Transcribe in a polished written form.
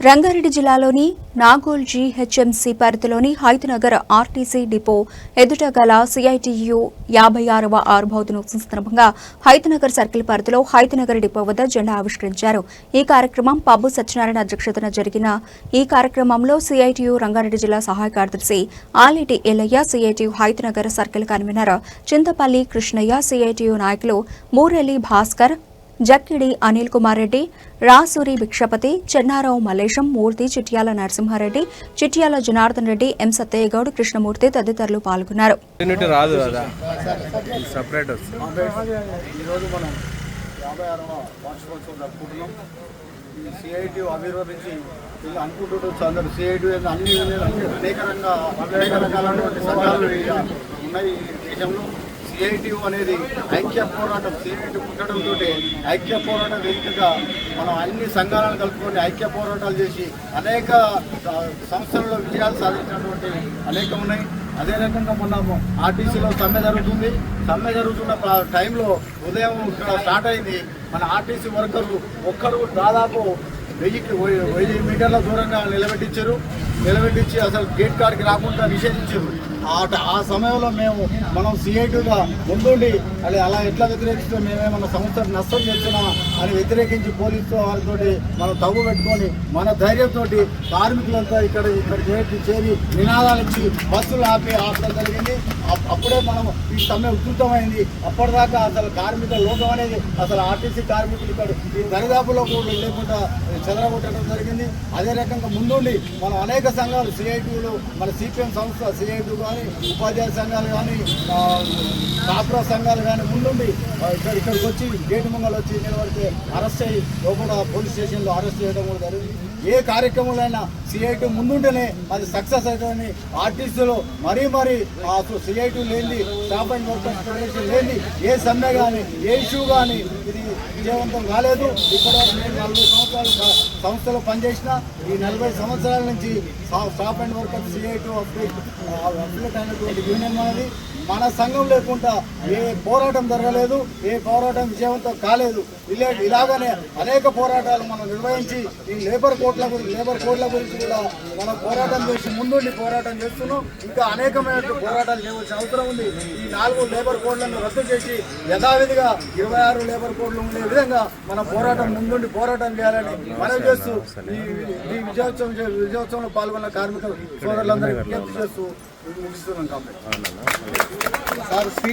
రంగారెడ్డి జిల్లాలోని నాగోల్ జీహెచ్ఎంసీ పరిధిలోని Hayathnagar RTC depot ఎదుట గల సిఐటియు 56వ ఆవిర్భావ సందర్భంగా హైతనగర్ సర్కిల్ పరిధిలో హైతనగర్ డిపో వద్ద జెండా ఆవిష్కరించారు. ఈ కార్యక్రమం పబ్బు సత్యనారాయణ అధ్యక్షతన జరిగిన ఈ కార్యక్రమంలో సిఐటియు రంగారెడ్డి జిల్లా సహాయ కార్యదర్శి Aleti Ellaiah, CITU Hayathnagar circle convener Chintapalli Krishnaiah, CITU నాయకులు మూరెల్లి భాస్కర్, జక్కిడి అనిల్ కుమార్ రెడ్డి, రాసూరి భిక్షపతి, చెన్నారావు మల్లేశం, మూర్తి, చిట్యాల నరసింహారెడ్డి, చిట్యాల జనార్దన్ రెడ్డి, ఎం సత్తయ్యగౌడ్, కృష్ణమూర్తి తదితరులు పాల్గొన్నారు. సిఐటి ఆవిర్భవించి అనుకుంటుండొచ్చు అందరూ. సిఐటి అనేక రకాలైనటువంటి సంఘాలు ఉన్నాయి ఈ దేశంలో. సిఐటి అనేది ఐక్య పోరాటం, సిఐటి పుట్టడంతో ఐక్య పోరాటం వేదికగా మనం అన్ని సంఘాలను కలుపుకొని ఐక్య పోరాటాలు చేసి అనేక సంస్థలలో విజయాలు సాధించినటువంటి అనేకం ఉన్నాయి. అదే రకంగా మొన్న ఆర్టీసీలో సమ్మె జరుగుతుంది. సమ్మె జరుగుతున్న టైంలో ఉదయం ఇక్కడ స్టార్ట్ అయింది. మన ఆర్టీసీ వర్కర్లు ఒక్కరు దాదాపు 1000 మీటర్ల దూరంగా నిలబెట్టించి అసలు గేట్ కాడికి రాకుండా నిషేధించారు. ఆ సమయంలో మనం సిఐటిగా ముందుండి అలా ఎట్లా వ్యతిరేకిస్తూ మేమేమన్నా సంస్థకు నష్టం చేస్తున్నామా అని వ్యతిరేకించి పోలీసు వారితో మనం తగ్గు పెట్టుకొని మన ధైర్యంతో కార్మికులంతా ఇక్కడ చేరి నినాదాలు ఇచ్చి బస్సులు ఆపడం జరిగింది. అప్పుడే మనం ఈ సమ్మె ఉధృతమైంది. అప్పటిదాకా అసలు కార్మిక లోకం అనేది అసలు ఆర్టీసీ కార్మికులు ఇక్కడ ఈ దరిదాపులో కూడా లేకుండా చెదరగొట్టడం జరిగింది. అదే రకంగా ముందుండి మనం అనేక సంఘాలు సిఐటిలు, మన సిపిఎం సంస్థ సిఐటి కానీ, ఉపాధ్యాయ సంఘాలు కానీ, కాపురా సంఘాలు కానీ ముందుండి ఇక్కడికి వచ్చి గేటు ముంగలు వచ్చి నిలబడితే అరెస్ట్ అయ్యి లోపల పోలీస్ స్టేషన్లో అరెస్ట్ చేయడం కూడా జరిగింది. ఏ కార్యక్రమంలో సిఐటి ముందుంటేనే అది సక్సెస్ అవుతుందని ఆర్టీసీలో మరీ సిఐటి లేని, స్టాఫ్ అండ్ వర్కర్స్ ఫెడరేషన్ లేని ఏ సమ్మె కానీ ఏ ఇష్యూ కానీ ఇది విజయవంతం కాలేదు. ఇప్పటివరకు నేను 40 సంవత్సరాలు సంస్థలో పనిచేసిన ఈ 40 సంవత్సరాల నుంచి staff and workers CIT affiliate అయినటువంటి యూనియన్ అనేది మన సంఘం లేకుండా ఏ పోరాటం జరగలేదు, ఏ పోరాటం విజయవంతం కాలేదు. ఇలాగనే అనేక పోరాటాలు మనం నిర్వహించి ఈ లేబర్ కోడ్ల గురించి కూడా మనం పోరాటం చేసి ముందుండి పోరాటం చేస్తున్నాం. ఇంకా అనేకమైన పోరాటాలు చేయవలసిన అవసరం ఉంది. ఈ 4 లేబర్ కోడ్లను రద్దు చేసి యథావిధిగా 26 లేబర్ కోడ్లు ఉండే విధంగా మన ముందుండి పోరాటం చేయాలని మనం చేస్తూ ఈ విజయోత్సవంలో పాల్గొన్న కార్మిక సోదరులందరికీ విజ్ఞప్తి చేస్తూ ముగిస్తున్నాం. కాబట్టి